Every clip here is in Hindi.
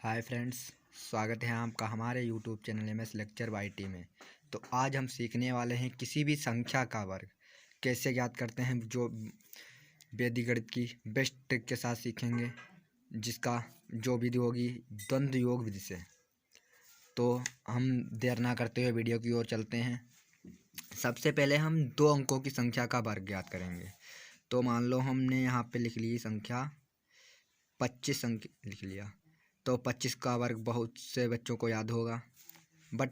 हाय फ्रेंड्स, स्वागत है आपका हमारे YouTube channel MS lecture by T में। तो आज हम सीखने वाले हैं किसी भी संख्या का वर्ग कैसे ज्ञात करते हैं, जो वैदिक गणित की बेस्ट ट्रिक के साथ सीखेंगे, जिसका जो विधि होगी द्वंद्व योग विधि से। तो हम देर ना करते हुए वीडियो की ओर चलते हैं। सबसे पहले हम 2 अंकों की संख्या का वर्ग ज्ञात करेंगे। तो मान लो हमने यहाँ पे लिख ली संख्या 25 अंक लिख लिया। तो 25 का वर्ग बहुत से बच्चों को याद होगा, बट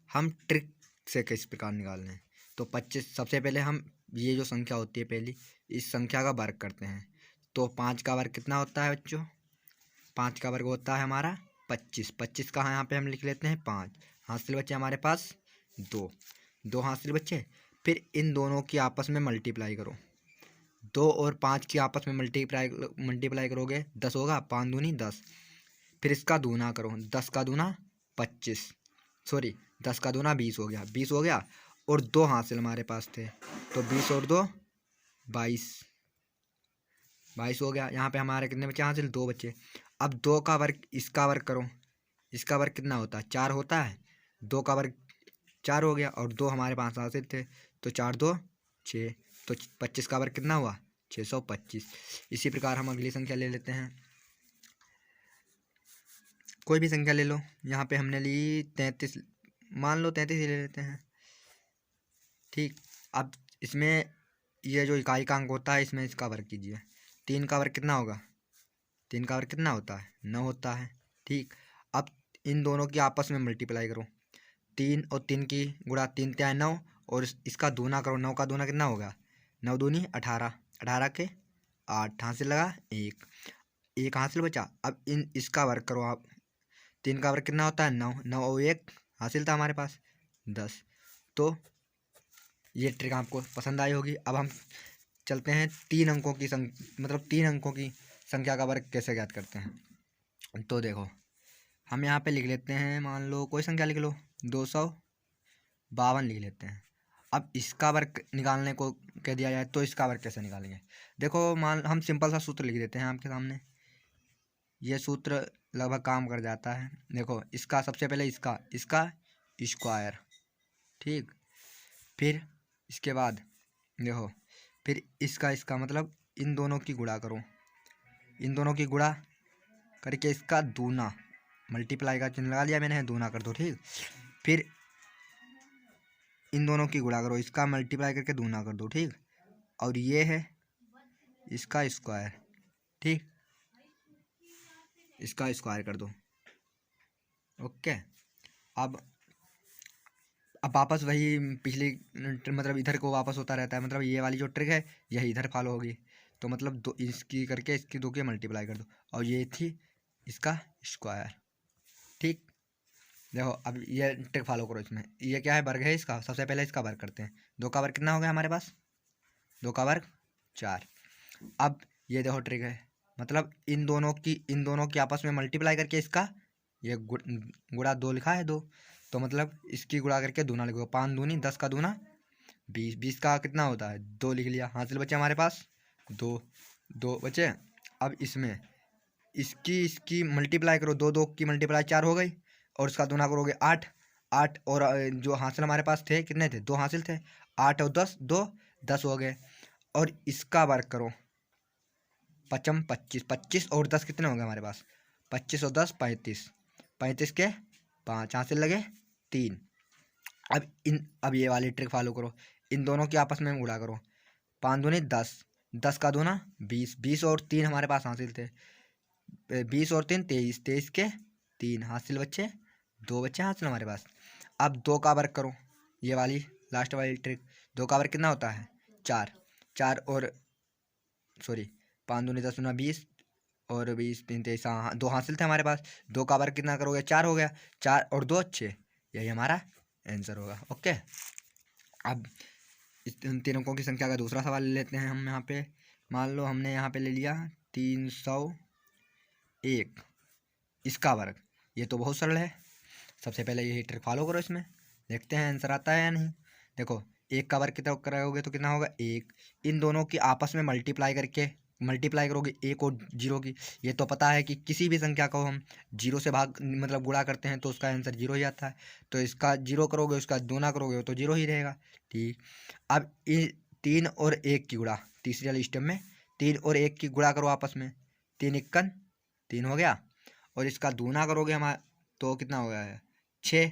हम ट्रिक से किस प्रकार निकालने हैं। तो 25 सबसे पहले हम ये जो संख्या होती है पहली, इस संख्या का वर्ग करते हैं। तो 5 का वर्ग कितना होता है बच्चों? 5 का वर्ग होता है हमारा 25। 25 का यहाँ पे हम लिख लेते हैं 5। हासिल बच्चे हमारे पास 2 हासिल बच्चे। फिर इन दोनों की आपस में मल्टीप्लाई करो। 2 और 5 की आपस में मल्टीप्लाई करोगे 10 होगा। 5 दूनी 10। फिर इसका दूना करो। 10 का दूना 25, सॉरी 10 का दूना 20 हो गया। 20 हो गया और 2 हासिल हमारे पास थे, तो 20 और 2 22 हो गया। यहाँ पे हमारे कितने बच्चे हासिल? 2 बच्चे। अब 2 का वर्ग इसका वर्ग करो। इसका वर्ग कितना होता है? 4 होता है। 2 का वर्ग 4 हो गया और 2 हमारे पास हासिल थे, तो 4 2 6। तो 25 का वर्ग कितना हुआ? 625। इसी प्रकार हम अगली संख्या ले लेते हैं। कोई भी संख्या ले लो। यहाँ पे हमने ली 33, मान लो 33 ही ले लेते हैं। ठीक। अब इसमें ये जो इकाई का अंक होता है, इसमें इसका वर्ग कीजिए। 3 का वर्ग कितना होगा? 3 का वर्ग कितना होता है? 9 होता है। ठीक। अब इन दोनों की आपस में मल्टीप्लाई करो। 3 और 3 की गुणा 3 त्या 9 और इसका दूना करो। 9 का दूना कितना होगा? 9 दूनी 18। 18 के 8 हासिल लगा 1 हासिल बचा। अब इसका वर्ग करो आप। 3 का वर्ग कितना होता है? 9। 9 और 1 हासिल था हमारे पास 10। तो ये ट्रिक आपको पसंद आई होगी। अब हम चलते हैं 3 अंकों की 3 अंकों की संख्या का वर्ग कैसे ज्ञात करते हैं। तो देखो, हम यहाँ पे लिख लेते हैं, मान लो कोई संख्या लिख लो, 252 लिख लेते हैं। अब इसका वर्ग निकालने को कह दिया जाए तो इसका वर्ग कैसे निकालेंगे? देखो, हम सिंपल सा सूत्र लिख देते हैं आपके सामने। ये सूत्र लगभग काम कर जाता है। देखो, इसका सबसे पहले इसका स्क्वायर। ठीक। फिर इसके बाद देखो, फिर इसका मतलब इन दोनों की गुणा करो। इन दोनों की गुणा करके इसका दूना, मल्टीप्लाई का चिन्ह लगा लिया मैंने, दूना कर दो। ठीक। फिर इन दोनों की गुणा करो, इसका मल्टीप्लाई करके दूना कर दो। ठीक। और ये है इसका स्क्वायर। ठीक। इसका स्क्वायर कर दो। ओके। अब वापस वही पिछली इधर को वापस होता रहता है। मतलब ये वाली जो ट्रिक है यही इधर फॉलो होगी। तो मतलब दो इसकी करके इसकी 2 की मल्टीप्लाई कर दो और ये थी इसका स्क्वायर। ठीक। देखो, अब ये ट्रिक फॉलो करो। इसमें ये क्या है? वर्ग है इसका। सबसे पहले इसका वर्ग करते हैं। 2 का वर्ग कितना हो गया हमारे पास? 2 का वर्ग 4। अब ये देखो ट्रिक है, मतलब इन दोनों की आपस में मल्टीप्लाई करके इसका ये गुणा 2 लिखा है 2, तो मतलब इसकी गुणा करके दूना लिखो। 5 दूनी 10 का दूना 20। 20 का कितना होता है? 2 लिख लिया। हासिल बचे हमारे पास 2 बचे। अब इसमें इसकी मल्टीप्लाई करो। 2 की मल्टीप्लाई 4 हो गई और इसका दूना करोगे 8। और जो हासिल हमारे पास थे कितने थे? 2 हासिल थे। 8 और 10 10 हो गए। और इसका वर्ग करो। 5 25। 25 और 10 कितने होंगे हमारे पास? 25 और 10 35। 35 के 5 हासिल लगे 3। अब ये वाली ट्रिक फॉलो करो। इन दोनों की आपस में गुणा करो। 5 दूनी 10। 10 का दूना 20। 20 और 3 हमारे पास हासिल थे। 20 और 3 23। 23 के 3 हासिल बच्चे 2 बच्चे हासिल हमारे पास। अब 2 का वर्ग करो। ये वाली लास्ट वाली ट्रिक। 2 का वर्ग कितना होता है? 4। 4 और सॉरी 5 दूनी 10 दूना 20 और 20 3 23। हाँ, 2 हासिल थे हमारे पास। 2 का वर्ग कितना करोगे? 4 हो गया। 4 और 2 6। यही हमारा आंसर होगा। ओके। अब इन 3 अंकों की संख्या का दूसरा सवाल ले लेते हैं हम। यहाँ पे मान लो हमने यहाँ पे ले लिया 301, इसका वर्ग। ये तो बहुत सरल है। सबसे पहले यही ट्रिक फॉलो करो। इसमें देखते हैं आंसर आता है या नहीं। देखो, 1 का वर्ग कितना करोगे तो कितना होगा? 1। इन दोनों की आपस में मल्टीप्लाई करके मल्टीप्लाई करोगे एक और जीरो की। ये तो पता है कि किसी भी संख्या को हम जीरो से भाग मतलब गुणा करते हैं तो उसका आंसर जीरो ही आता है। तो इसका जीरो करोगे उसका दूना करोगे तो जीरो ही रहेगा। ठीक, अब 3 और 1 की गुणा, तीसरी वाली स्टेप में 3 और 1 की गुणा करो आपस में। 3 × 3 हो गया, और इसका दूना करोगे हमारा तो कितना हो गया है 6,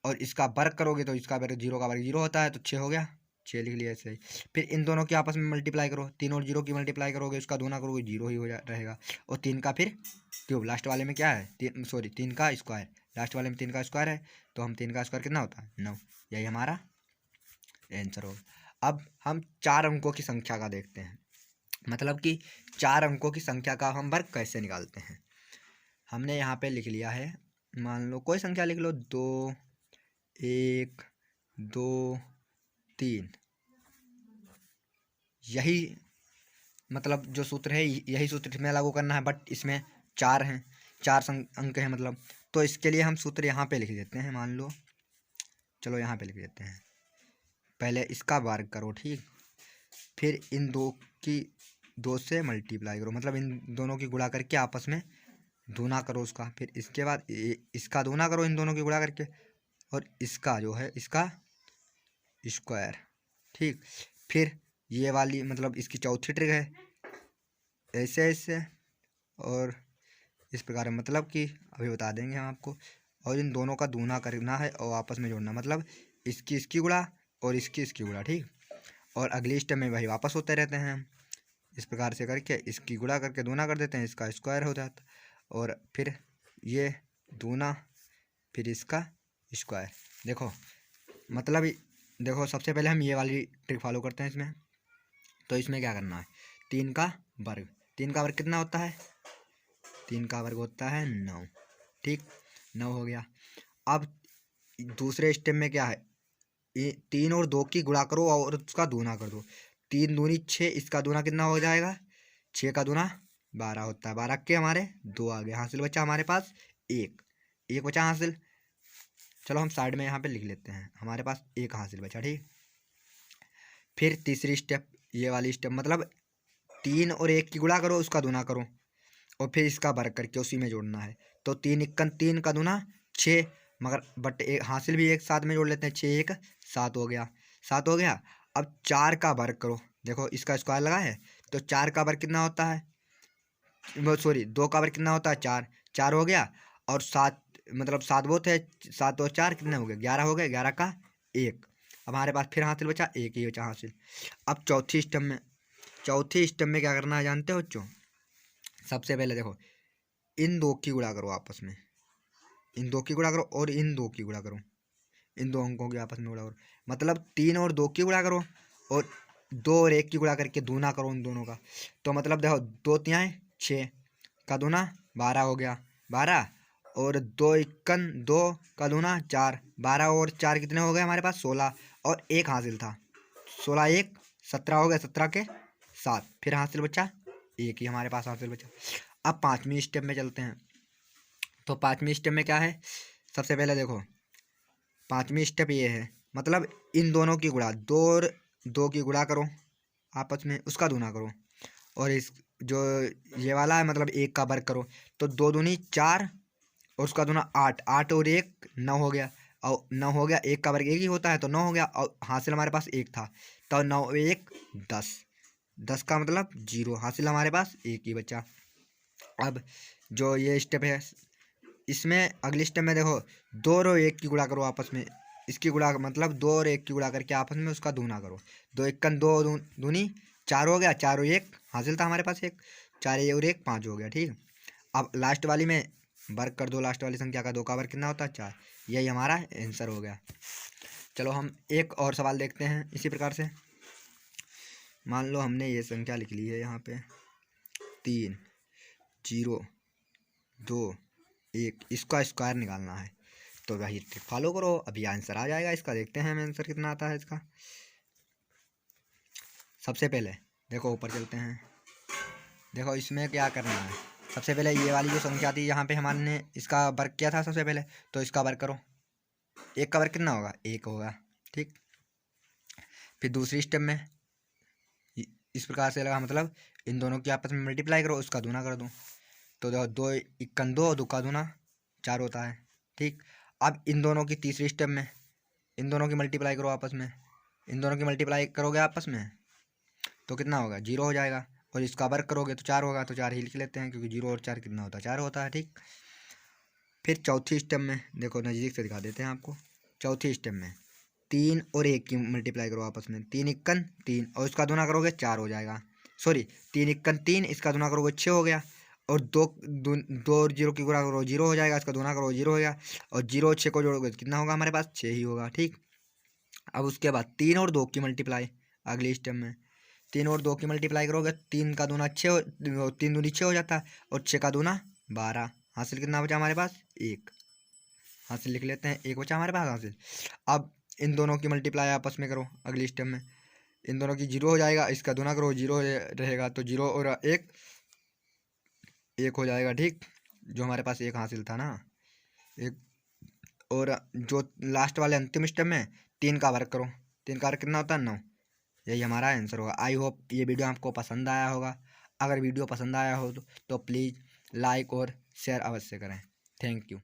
और इसका वर्ग करोगे तो इसका वर्ग जीरो का वर्ग जीरो होता है तो 6 हो गया, 6 लिख लिया ऐसे ही। फिर इन दोनों की आपस में मल्टीप्लाई करो, 3 और 0 की मल्टीप्लाई करोगे उसका दूना करोगे जीरो ही हो जा रहेगा, और 3 का फिर क्यूब, लास्ट वाले में क्या है 3 का स्क्वायर, लास्ट वाले में 3 का स्क्वायर है तो हम 3 का स्क्वायर कितना होता है 9, यही हमारा आंसर होगा। अब हम 4 अंकों की संख्या का देखते हैं, मतलब कि 4 अंकों की संख्या का हम वर्ग कैसे निकालते हैं। हमने यहाँ पे लिख लिया है, मान लो कोई संख्या लिख लो 2 1 2 3, यही मतलब जो सूत्र है यही सूत्र इसमें लागू करना है, बट इसमें 4 हैं, 4 अंक हैं मतलब, तो इसके लिए हम सूत्र यहाँ पे लिख देते हैं। मान लो चलो यहाँ पे लिख देते हैं, पहले इसका वर्ग करो ठीक, फिर इन दो से मल्टीप्लाई करो, मतलब इन दोनों की गुणा करके आपस में दूना करो उसका, फिर इसके बाद इसका दूना करो इन दोनों की गुणा करके, और इसका जो है इसका स्क्वायर ठीक। फिर ये वाली मतलब इसकी चौथी ट्रिक है, ऐसे ऐसे और इस प्रकार, मतलब कि अभी बता देंगे हम आपको, और इन दोनों का दूना करना है और आपस में जोड़ना, मतलब इसकी गुणा और इसकी गुणा ठीक। और अगली स्टेप में वही वापस होते रहते हैं हम, इस प्रकार से करके इसकी गुणा करके दूना कर देते हैं, इसका स्क्वायर हो जाता, और फिर ये दूना फिर इसका स्क्वायर। देखो मतलब देखो सबसे पहले हम ये वाली ट्रिक फॉलो करते हैं इसमें, तो इसमें क्या करना है 3 का वर्ग, 3 का वर्ग कितना होता है 3 का वर्ग होता है 9 ठीक, 9 हो गया। अब दूसरे स्टेप में क्या है 3 और 2 की गुणा करो और उसका दूना कर दो, 3 दूनी 6, इसका दूना कितना हो जाएगा 6 का दूना 12 होता है, 12 के हमारे 2 आ गए, हासिल बचा हमारे पास एक बचा हासिल। चलो हम साइड में यहाँ पे लिख लेते हैं, हमारे पास एक हासिल बचा ठीक। फिर तीसरी स्टेप ये वाली स्टेप, मतलब 3 और 1 की गुणा करो उसका दूना करो और फिर इसका वर्ग करके उसी में जोड़ना है, तो 3 × 3 का दूना 6, मगर बट एक हासिल भी एक साथ में जोड़ लेते हैं, 6 1 7 हो गया, 7 हो गया। अब 4 का वर्ग करो, देखो इसका स्क्वायर लगा है तो 4 का वर्ग कितना होता है, सॉरी 2 का वर्ग कितना होता है 4, 4 हो गया, और 7 मतलब 7 बहुत है, 7 और 4 कितने हो गए 11 हो गए, 11 का 1, अब हमारे पास फिर हासिल बचा एक ही बचा हासिल। अब चौथी स्टेप में क्या करना है जानते हो बच्चों, सबसे पहले देखो इन 2 की गुणा करो आपस में, इन 2 की गुणा करो और इन 2 की गुणा करो, इन 2 अंकों की आपस में गुणा करो, मतलब 3 और 2 की गुणा करो और 2 और 1 की गुणा करके दूना करो उन दोनों का, तो मतलब देखो 2 तिहाई 6 का दूना 12 हो गया 12, और 2 × 2 का दूना 4, 12 और 4 कितने हो गए हमारे पास 16, और एक हासिल था 16 1 17 हो गया, 17 के 7, फिर हासिल बचा एक ही हमारे पास हासिल बचा। अब पाँचवीं स्टेप में चलते हैं, तो पाँचवीं स्टेप में क्या है, सबसे पहले देखो पाँचवीं स्टेप ये है, मतलब इन दोनों की गुणा 2 और 2 की गुणा करो आपस में उसका दूना करो, और इस जो ये वाला है मतलब 1 का वर्ग करो, तो 2 दूनी 4 और उसका दूना 8, 8 और 1 9 हो गया, और 9 हो गया, 1 का वर्ग 1 ही होता है तो 9 हो गया, और हासिल हमारे पास 1 था तो 9 1 10, 10 का मतलब 0, हासिल हमारे पास 1 ही बचा। अब जो ये स्टेप है इसमें अगली स्टेप में देखो 2 और 1 की गुणा करो आपस में, इसकी गुणा मतलब 2 और 1 की गुणा करके आपस में उसका दूना करो, 2 1 2 दूनी 4 हो गया, 4 और 1 हासिल था हमारे पास 1, 4 और 1 5 हो गया ठीक। अब लास्ट वाली में वर्ग कर दो, लास्ट वाली संख्या का 2 का वर्ग कितना होता है 4, यही हमारा आंसर हो गया। चलो हम एक और सवाल देखते हैं इसी प्रकार से, मान लो हमने ये संख्या लिख ली है यहाँ पे 3 0 2 1, इसका स्क्वायर निकालना है, तो वही ट्रिक फॉलो करो अभी आंसर आ जाएगा इसका, देखते हैं हमें आंसर कितना आता है इसका। सबसे पहले देखो ऊपर चलते हैं, देखो इसमें क्या करना है, सबसे पहले ये वाली जो संख्या थी यहाँ पे हमारे इसका वर्ग किया था सबसे पहले, तो इसका वर्ग करो, 1 का वर्ग कितना होगा 1 होगा ठीक। फिर दूसरी स्टेप में इस प्रकार से लगा, मतलब इन दोनों की आपस में मल्टीप्लाई करो, उसका दूना कर दूँ तो देखो 2 इक्कन 2, 2 का दूना 4 होता है। ठीक, अब इन दोनों की तीसरी स्टेप में इन दोनों की मल्टीप्लाई करो आपस में, इन दोनों की मल्टीप्लाई करोगे आपस में तो कितना होगा, 0 हो जाएगा। और इसका वर्ग करोगे तो 4 होगा, तो 4 ही लिख लेते हैं क्योंकि 0 और 4 कितना होता है, 4 होता है। ठीक, फिर चौथी स्टेप में देखो, नज़दीक से दिखा देते हैं आपको। चौथी स्टेप में 3 और 1 की मल्टीप्लाई करो आपस में, 3 इक्कन 3 और इसका दूना करोगे 4 हो जाएगा। सॉरी, 3 इक्कन 3, इसका दूना करोगे 6 हो गया। और 2 और 0 की गुणा करो 0 हो जाएगा, इसका दूना करो 0 हो गया। और 0 और 6 को जोड़ोगे तो कितना होगा हमारे पास, 6 ही होगा। ठीक, अब उसके बाद 3 और 2 की मल्टीप्लाई अगली स्टेप में, 3 और 2 की मल्टीप्लाई करोगे, 3 का दूना 6 हो, 3 दूनी 6 हो जाता है और 6 का दूना 12। हासिल कितना बचा हमारे पास, 1। हासिल लिख लेते हैं, 1 बचा हमारे पास हासिल। अब इन दोनों की मल्टीप्लाई आपस में करो अगली स्टेप में, इन दोनों की 0 हो जाएगा, इसका दूना करो 0 रहेगा तो 0 और 1 1 हो जाएगा। ठीक, जो हमारे पास 1 हासिल था ना, 1। और जो लास्ट वाले अंतिम स्टेप में 3 का वर्ग करो, 3 का वर्ग कितना होता है, 9। यही हमारा आंसर होगा। आई होप ये वीडियो आपको पसंद आया होगा। अगर वीडियो पसंद आया हो तो प्लीज़ लाइक और शेयर अवश्य करें। Thank you.